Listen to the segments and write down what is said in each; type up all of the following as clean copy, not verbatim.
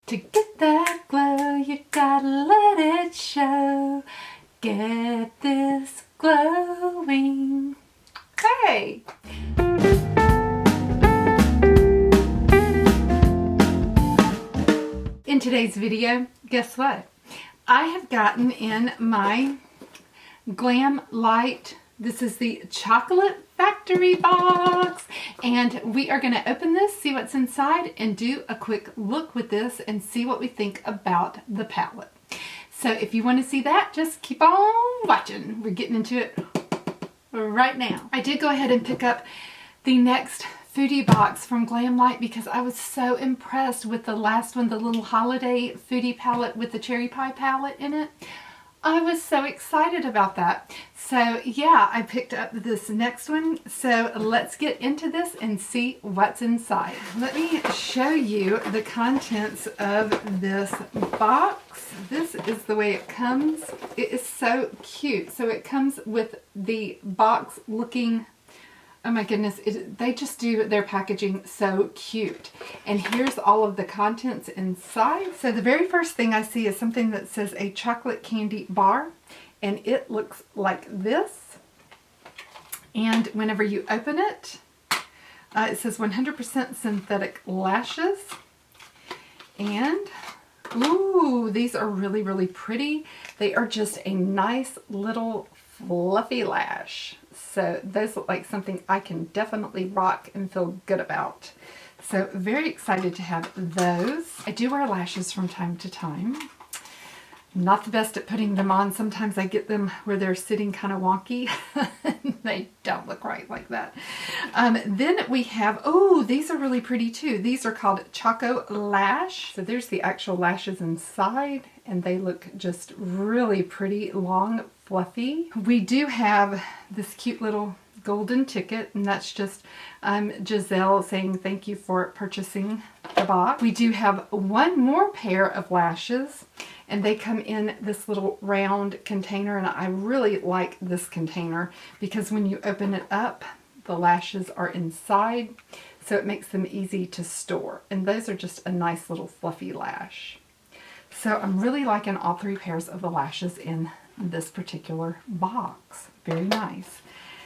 To get that glow, you gotta let it show. Get this glowing. Hey! In today's video, guess what? I have gotten in my GlamLite. This is the chocolate factory box, and we are going to open this, see what's inside, and do a quick look with this and see what we think about the palette. So if you want to see that, just keep on watching. We're getting into it right now. I did go ahead and pick up the next Foodie Box from GlamLite because I was so impressed with the last one, the little holiday foodie palette with the cherry pie palette in it. I was so excited about that. So yeah, I picked up this next one. So let's get into this and see what's inside. Let me show you the contents of this box. This is the way it comes. It is so cute. So it comes with the box looking, oh my goodness, they just do their packaging so cute. And here's all of the contents inside. So the very first thing I see is something that says a chocolate candy bar, and it looks like this. And whenever you open it, it says 100% synthetic lashes. And ooh, these are really, really pretty. They are just a nice little fluffy lash. So those look like something I can definitely rock and feel good about. So very excited to have those. I do wear lashes from time to time. Not the best at putting them on. Sometimes I get them where they're sitting kind of wonky. They don't look right like that. Then we have, oh, these are really pretty too. These are called Choco Lash. So there's the actual lashes inside, and they look just really pretty, long, fluffy. We do have this cute little golden ticket, and that's just Giselle saying thank you for purchasing the box. We do have one more pair of lashes, and they come in this little round container, and I really like this container because when you open it up, the lashes are inside, so it makes them easy to store. And those are just a nice little fluffy lash. So I'm really liking all three pairs of the lashes in this particular box. Very nice.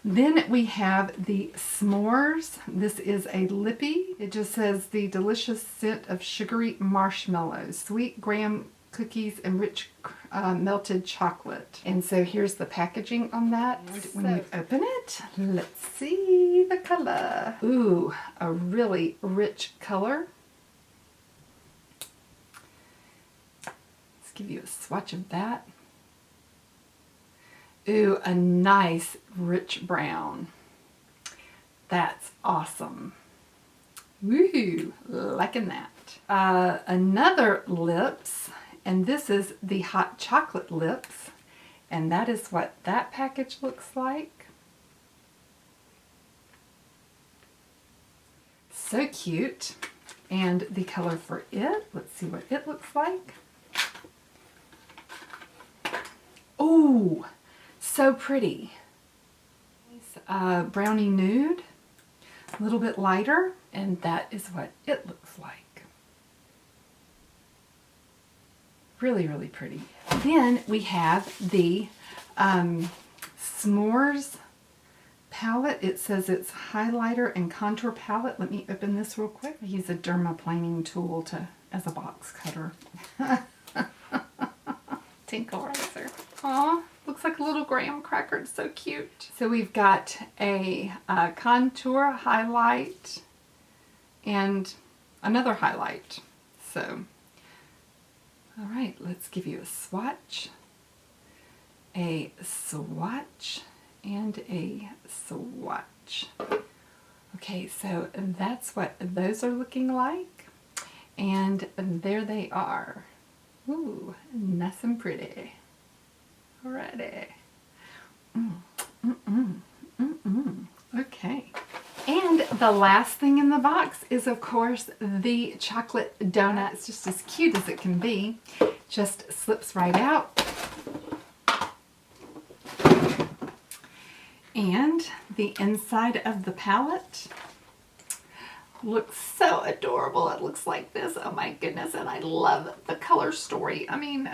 Then we have the s'mores. This is a lippy. It just says the delicious scent of sugary marshmallows, sweet graham cookies, and rich melted chocolate. And so here's the packaging on that. When you open it, let's see the color. Ooh, a really rich color. Let's give you a swatch of that. Ooh, a nice rich brown. That's awesome. Woohoo, liking that. Another lips, and this is the hot chocolate lips, and that is what that package looks like. So cute. And the color for it, let's see what it looks like. Oh, so pretty. Brownie nude, a little bit lighter, and that is what it looks like. Really, really pretty. Then we have the s'mores palette. It says it's highlighter and contour palette. Let me open this real quick. I use a dermaplaning tool as a box cutter. Tinkleizer. Aw, looks like a little graham cracker. It's so cute. So we've got a contour highlight and another highlight. So, all right, let's give you a swatch, and a swatch. Okay, so that's what those are looking like. And there they are. Ooh, nice and pretty. Alrighty. Okay. And the last thing in the box is, of course, the chocolate donut. It's just as cute as it can be. Just slips right out. And the inside of the palette looks so adorable. It looks like this. Oh my goodness. And I love the color story. I mean,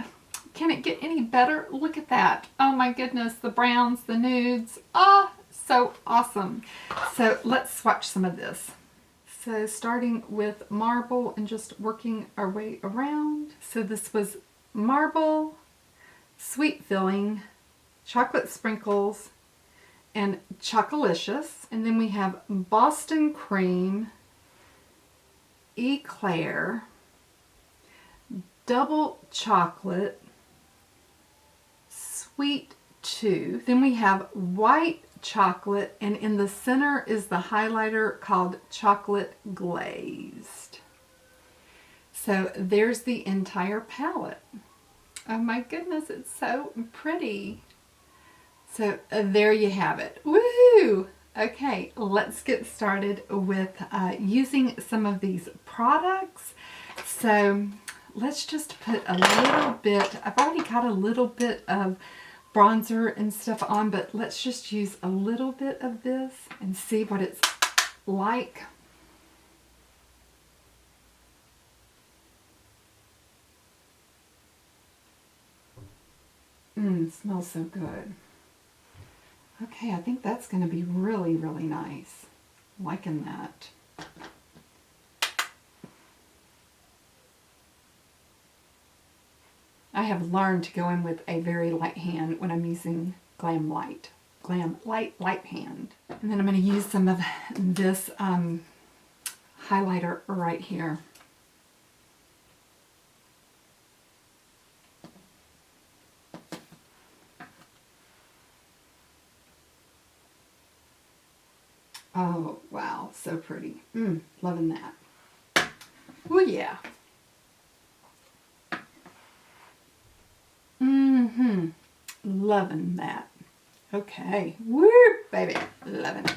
can it get any better? Look at that. Oh my goodness. The browns, the nudes. Ah, so awesome. So let's swatch some of this. So starting with marble and just working our way around. So this was marble, sweet filling, chocolate sprinkles, and Chocolicious. And then we have Boston cream, eclair, double chocolate, sweet tooth. Then we have white chocolate, and in the center is the highlighter called chocolate glazed. So there's the entire palette. Oh my goodness, it's so pretty. So there you have it. Woo! Okay, let's get started with using some of these products. So let's just put a little bit, I've already got a little bit of bronzer and stuff on, but let's just use a little bit of this and see what it's like. Smells so good. Okay, I think that's going to be really, really nice. I'm liking that. I have learned to go in with a very light hand when I'm using GlamLite. GlamLite light hand. And then I'm going to use some of this highlighter right here. Oh, wow, so pretty. Loving that. Oh, yeah. Loving that. Okay. Woo, baby. Loving it.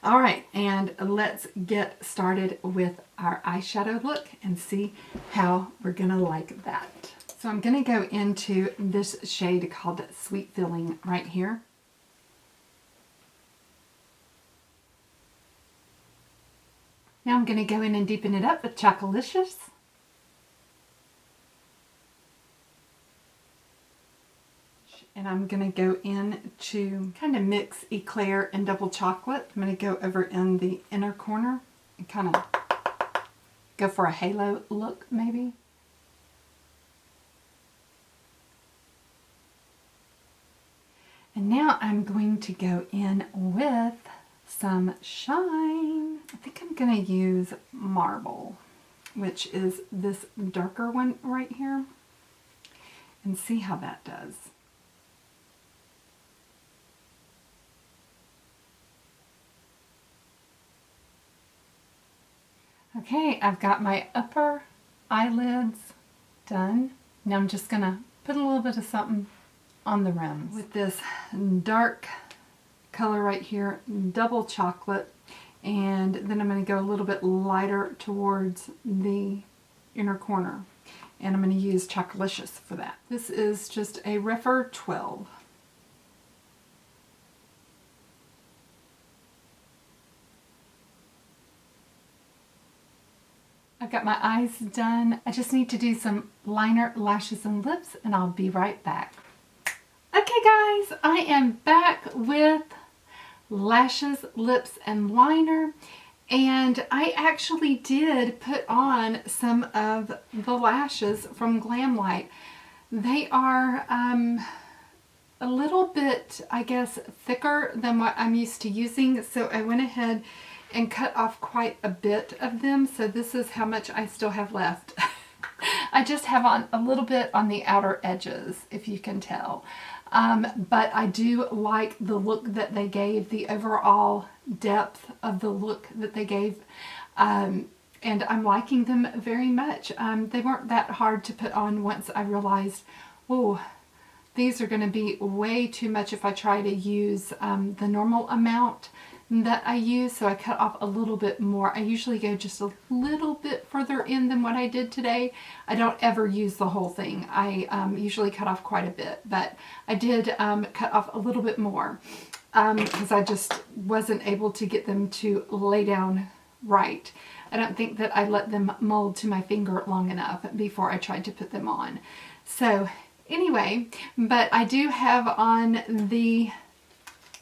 All right, and let's get started with our eyeshadow look and see how we're going to like that. So I'm going to go into this shade called Sweet Filling right here. Now I'm going to go in and deepen it up with Chocolicious. And I'm going to go in to kind of mix eclair and double chocolate. I'm going to go over in the inner corner and kind of go for a halo look maybe. And now I'm going to go in with some shine. I think I'm going to use Marble, which is this darker one right here, and see how that does. Okay, I've got my upper eyelids done. Now I'm just going to put a little bit of something on the rims with this dark color right here, double chocolate, and then I'm going to go a little bit lighter towards the inner corner, and I'm going to use Chocolicious for that. This is just a Refer 12. I've got my eyes done. I just need to do some liner, lashes, and lips, and I'll be right back. Okay guys, I am back with lashes, lips, and liner, and I actually did put on some of the lashes from GlamLite. They are a little bit, I guess, thicker than what I'm used to using, so I went ahead and cut off quite a bit of them. So this is how much I still have left. I just have on a little bit on the outer edges, if you can tell. But I do like the look that they gave, the overall depth of the look that they gave. And I'm liking them very much. They weren't that hard to put on once I realized, oh, these are going to be way too much if I try to use the normal amount that I use, so I cut off a little bit more. I usually go just a little bit further in than what I did today. I don't ever use the whole thing. I usually cut off quite a bit, but I did cut off a little bit more because I just wasn't able to get them to lay down right. I don't think that I let them mold to my finger long enough before I tried to put them on. So anyway, but I do have on the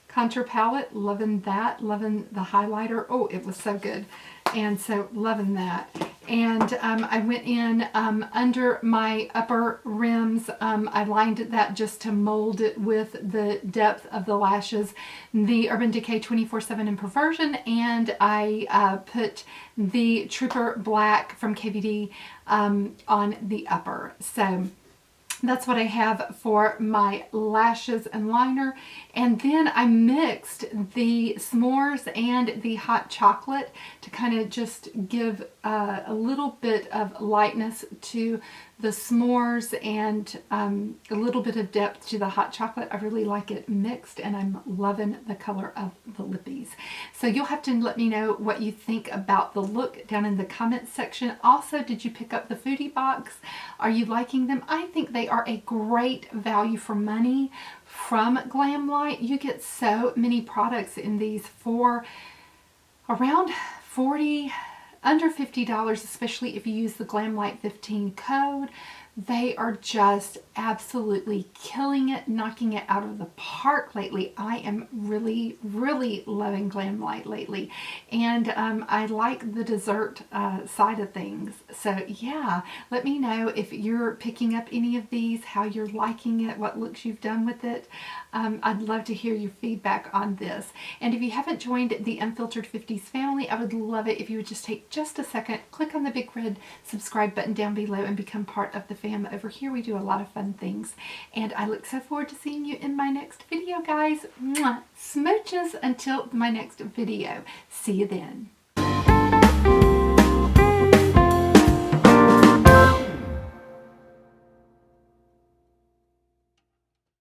contour palette, loving that, loving the highlighter. Oh, it was so good. And so loving that. And I went in under my upper rims. I lined that just to mold it with the depth of the lashes. The Urban Decay 24/7 in Perversion, and I put the Trooper Black from KVD on the upper. So that's what I have for my lashes and liner. And then I mixed the s'mores and the hot chocolate to kind of just give a little bit of lightness to the s'mores and a little bit of depth to the hot chocolate. I really like it mixed, and I'm loving the color of the lippies. So you'll have to let me know what you think about the look down in the comments section. Also, did you pick up the Foodie Box? Are you liking them? I think they are a great value for money from GlamLite. You get so many products in these for around under $50, especially if you use the GlamLite 15 code. They are just absolutely killing it, knocking it out of the park lately. I am really, really loving GlamLite lately. And I like the dessert side of things. So yeah, let me know if you're picking up any of these, how you're liking it, what looks you've done with it. I'd love to hear your feedback on this. And if you haven't joined the Unfiltered 50s family, I would love it if you would just take just a second, click on the big red subscribe button down below and become part of the fam. Over here we do a lot of fun things, and I look so forward to seeing you in my next video, guys. Mwah! Smooches until my next video. See you then.